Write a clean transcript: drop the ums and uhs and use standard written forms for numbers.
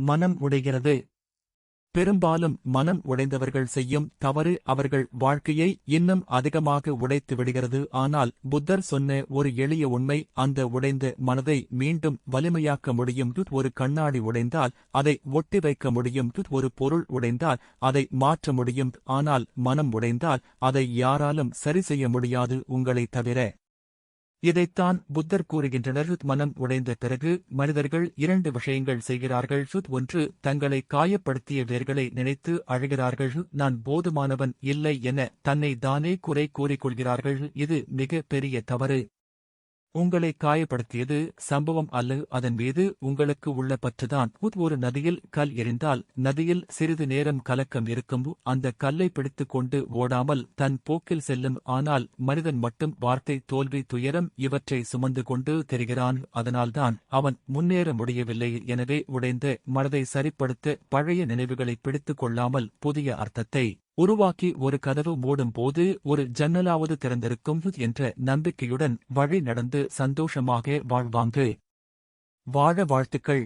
மனம் உடைகிறது. பெரும்பாலும் மனம் உடைந்தவர்கள் செய்யும் தவறு அவர்கள் வாழ்க்கையை இன்னும் அதிகமாக உடைத்து விடுகிறது. ஆனால் புத்தர் சொன்ன ஒரு எளிய உண்மை, அந்த உடைந்த மனதை மீண்டும் வலிமையாக்க முடியும். ஒரு கண்ணாடி உடைந்தால் அதை ஒட்டி வைக்க முடியும். ஒரு பொருள் உடைந்தால் அதை மாற்ற முடியும். ஆனால் மனம் உடைந்தால் அதை யாராலும் சரி செய்ய முடியாது, உங்களை தவிர. இதைத்தான் புத்தர் கூறுகின்றனர். மனம் உடைந்த பிறகு மனிதர்கள் இரண்டு விஷயங்கள் செய்கிறார்கள். ஒன்று, தங்களை காயப்படுத்தியவர்களை நினைத்து அழுகிறார்கள். நான் போதுமானவன் இல்லை என தன்னை தானே குறை கூறிக்கொள்கிறார்கள். இது மிக பெரிய தவறு. உங்களை காயப்படுத்தியது சம்பவம் அல்ல, அதன் மீது உங்களுக்கு உள்ள பற்றுதான். ஒரு நதியில் கல் எறிந்தால் நதியில் சிறிது நேரம் கலக்கம் இருக்கும். அந்த கல்லை பிடித்துக் கொண்டு ஓடாமல் தன் போக்கில் செல்லும். ஆனால் மனிதன் மட்டும் வார்த்தை, தோல்வி, துயரம் இவற்றை சுமந்து கொண்டு தெரிகிறான். அதனால்தான் அவன் முன்னேற முடியவில்லை. எனவே உடைந்த மனதை சரிப்படுத்த பழைய நினைவுகளை பிடித்துக் கொள்ளாமல் புதிய அர்த்தத்தை உருவாக்கி, ஒரு கதவு மூடும் போது ஒரு ஜன்னலாவது திறந்திருக்கும் என்ற நம்பிக்கையுடன் வழி நடந்து சந்தோஷமாக வாழ்வாங்க. வாழ வாழ்த்துக்கள்.